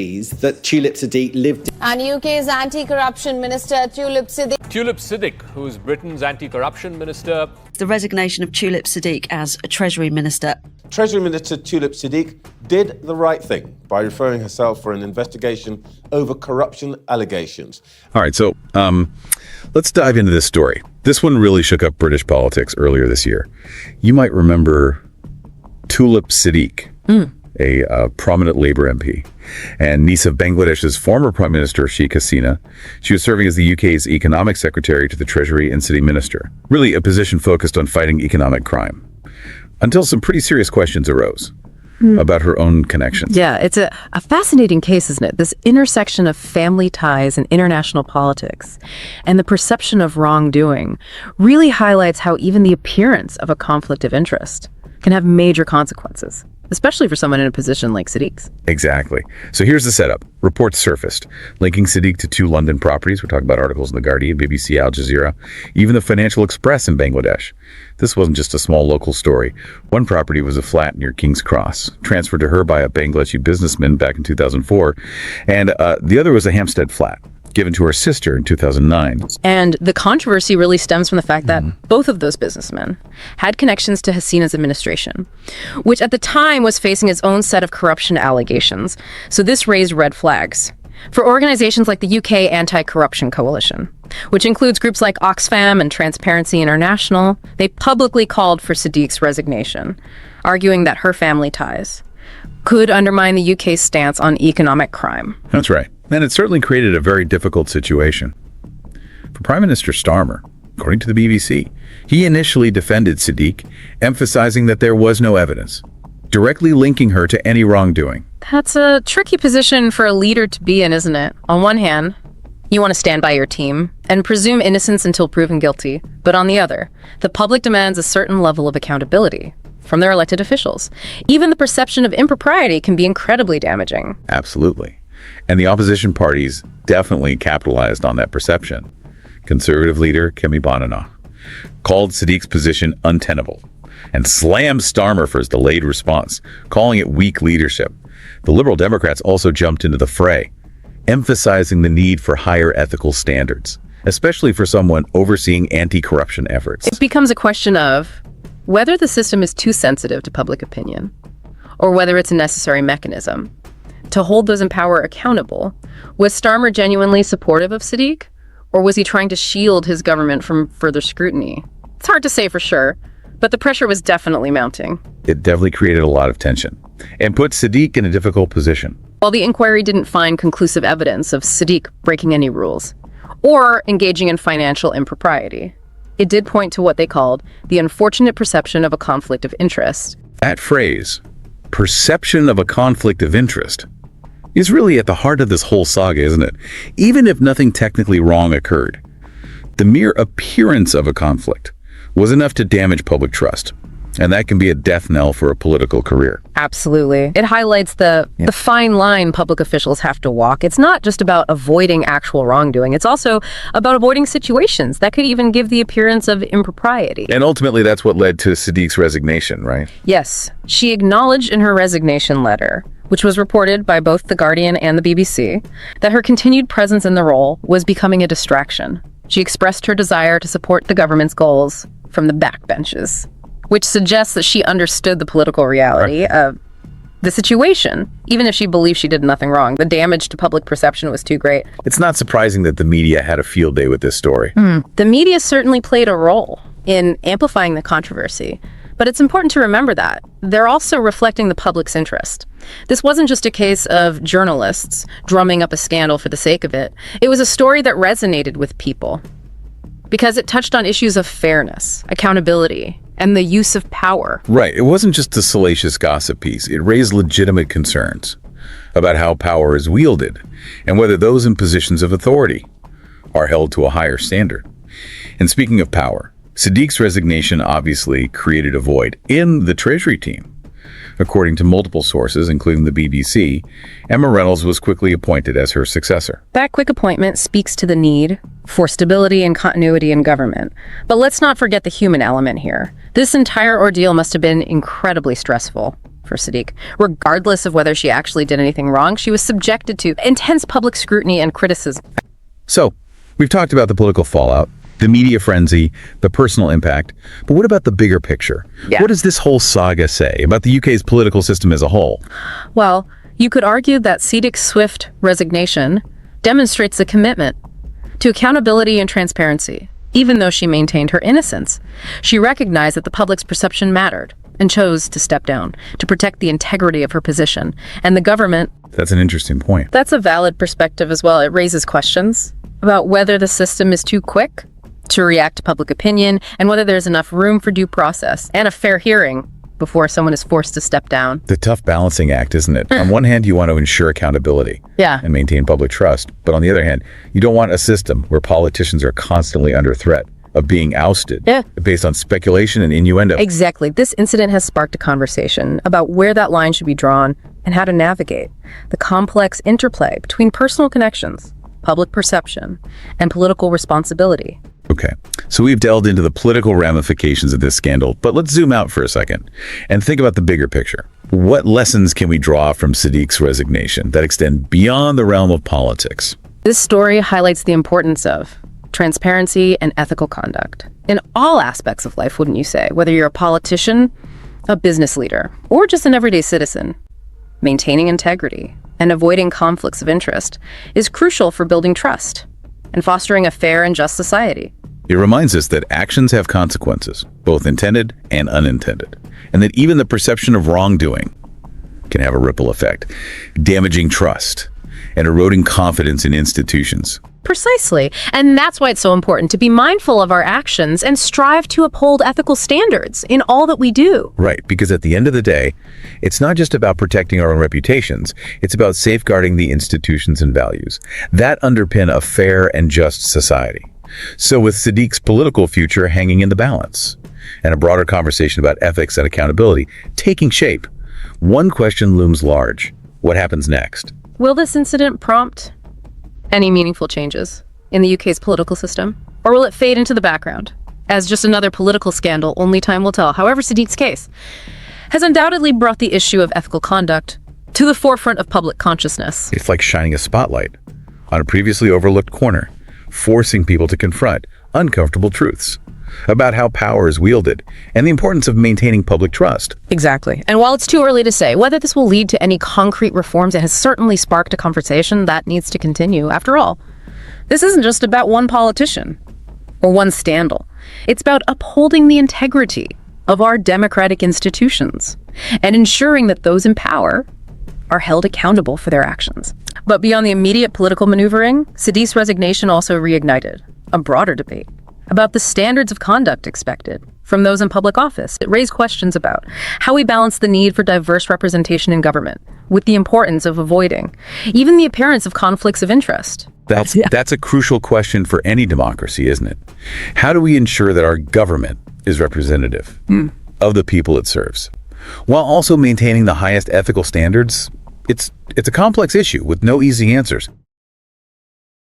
that Tulip Siddiq lived in. And UK's anti-corruption minister Tulip Siddiq. Tulip Siddiq, who is Britain's anti-corruption minister. The resignation of Tulip Siddiq as a Treasury minister. Treasury Minister Tulip Siddiq did the right thing by referring herself for an investigation over corruption allegations. All right, so let's dive into this story. This one really shook up British politics earlier this year. You might remember Tulip Siddiq, a prominent Labour MP, and niece of Bangladesh's former Prime Minister Sheikh Hasina. She was serving as the UK's economic secretary to the Treasury and City Minister, really a position focused on fighting economic crime, until some pretty serious questions arose about her own connections. Yeah, it's a fascinating case, isn't it? This intersection of family ties and international politics and the perception of wrongdoing really highlights how even the appearance of a conflict of interest can have major consequences, especially for someone in a position like Siddiq's. Exactly. So here's the setup. Reports surfaced, linking Siddiq to 2 London properties. We're talking about articles in The Guardian, BBC, Al Jazeera, even the Financial Express in Bangladesh. This wasn't just a small local story. One property was a flat near King's Cross, transferred to her by a Bangladeshi businessman back in 2004. And the other was a Hampstead flat, given to her sister in 2009. And the controversy really stems from the fact that both of those businessmen had connections to Hasina's administration, which at the time was facing its own set of corruption allegations. So this raised red flags for organizations like the UK Anti-Corruption Coalition, which includes groups like Oxfam and Transparency International. They publicly called for Siddiq's resignation, arguing that her family ties could undermine the UK's stance on economic crime. That's right. And it certainly created a very difficult situation. For Prime Minister Starmer, according to the BBC, he initially defended Siddiq, emphasizing that there was no evidence, directly linking her to any wrongdoing. That's a tricky position for a leader to be in, isn't it? On one hand, you want to stand by your team and presume innocence until proven guilty. But on the other, the public demands a certain level of accountability from their elected officials. Even the perception of impropriety can be incredibly damaging. Absolutely. And the opposition parties definitely capitalized on that perception. Conservative leader Kemi Bonanoff called Siddiq's position untenable and slammed Starmer for his delayed response, calling it weak leadership. The Liberal Democrats also jumped into the fray, emphasizing the need for higher ethical standards, especially for someone overseeing anti-corruption efforts. It becomes a question of whether the system is too sensitive to public opinion or whether it's a necessary mechanism to hold those in power accountable. Was Starmer genuinely supportive of Siddiq, or was he trying to shield his government from further scrutiny? It's hard to say for sure, but the pressure was definitely mounting. It definitely created a lot of tension and put Siddiq in a difficult position. While the inquiry didn't find conclusive evidence of Siddiq breaking any rules or engaging in financial impropriety, it did point to what they called the unfortunate perception of a conflict of interest. That phrase, perception of a conflict of interest, is really at the heart of this whole saga, isn't it? Even if nothing technically wrong occurred, the mere appearance of a conflict was enough to damage public trust. And that can be a death knell for a political career. Absolutely. It highlights the fine line public officials have to walk. It's not just about avoiding actual wrongdoing. It's also about avoiding situations that could even give the appearance of impropriety. And ultimately, that's what led to Siddiq's resignation, right? Yes. She acknowledged in her resignation letter, which was reported by both The Guardian and the BBC, that her continued presence in the role was becoming a distraction. She expressed her desire to support the government's goals from the backbenches, which suggests that she understood the political reality of the situation, even if she believed she did nothing wrong. The damage to public perception was too great. It's not surprising that the media had a field day with this story. The media certainly played a role in amplifying the controversy, but it's important to remember that they're also reflecting the public's interest. This wasn't just a case of journalists drumming up a scandal for the sake of it. It was a story that resonated with people because it touched on issues of fairness, accountability, and the use of power. Right. It wasn't just a salacious gossip piece. It raised legitimate concerns about how power is wielded and whether those in positions of authority are held to a higher standard. And speaking of power, Siddiq's resignation obviously created a void in the Treasury team. According to multiple sources, including the BBC, Emma Reynolds was quickly appointed as her successor. That quick appointment speaks to the need for stability and continuity in government. But let's not forget the human element here. This entire ordeal must have been incredibly stressful for Siddiq. Regardless of whether she actually did anything wrong, she was subjected to intense public scrutiny and criticism. So, we've talked about the political fallout, the media frenzy, the personal impact, but what about the bigger picture? Yeah. What does this whole saga say about the UK's political system as a whole? Well, you could argue that Siddiq's swift resignation demonstrates a commitment to accountability and transparency. Even though she maintained her innocence, she recognized that the public's perception mattered and chose to step down to protect the integrity of her position. And the government... That's an interesting point. That's a valid perspective as well. It raises questions about whether the system is too quick to react to public opinion and whether there's enough room for due process and a fair hearing before someone is forced to step down. The tough balancing act, isn't it? On one hand, you want to ensure accountability and maintain public trust. But on the other hand, you don't want a system where politicians are constantly under threat of being ousted based on speculation and innuendo. Exactly. This incident has sparked a conversation about where that line should be drawn and how to navigate the complex interplay between personal connections, public perception, and political responsibility. Okay, so we've delved into the political ramifications of this scandal, but let's zoom out for a second and think about the bigger picture. What lessons can we draw from Siddiq's resignation that extend beyond the realm of politics? This story highlights the importance of transparency and ethical conduct in all aspects of life, wouldn't you say? Whether you're a politician, a business leader, or just an everyday citizen, maintaining integrity and avoiding conflicts of interest is crucial for building trust and fostering a fair and just society. It reminds us that actions have consequences, both intended and unintended, and that even the perception of wrongdoing can have a ripple effect, damaging trust and eroding confidence in institutions. Precisely. And that's why it's so important to be mindful of our actions and strive to uphold ethical standards in all that we do. Right, because at the end of the day, it's not just about protecting our own reputations, it's about safeguarding the institutions and values that underpin a fair and just society. So with Siddiq's political future hanging in the balance, and a broader conversation about ethics and accountability taking shape, one question looms large. What happens next? Will this incident prompt any meaningful changes in the UK's political system? Or will it fade into the background as just another political scandal? Only time will tell. However, Siddiq's case has undoubtedly brought the issue of ethical conduct to the forefront of public consciousness. It's like shining a spotlight on a previously overlooked corner, forcing people to confront uncomfortable truths about how power is wielded and the importance of maintaining public trust. Exactly. And while it's too early to say whether this will lead to any concrete reforms, it has certainly sparked a conversation that needs to continue. After all, this isn't just about one politician or one scandal. It's about upholding the integrity of our democratic institutions and ensuring that those in power are held accountable for their actions. But beyond the immediate political maneuvering, Siddiq's resignation also reignited a broader debate about the standards of conduct expected from those in public office. It raised questions about how we balance the need for diverse representation in government with the importance of avoiding even the appearance of conflicts of interest. That's a crucial question for any democracy, isn't it? How do we ensure that our government is representative of the people it serves, while also maintaining the highest ethical standards? It's a complex issue with no easy answers.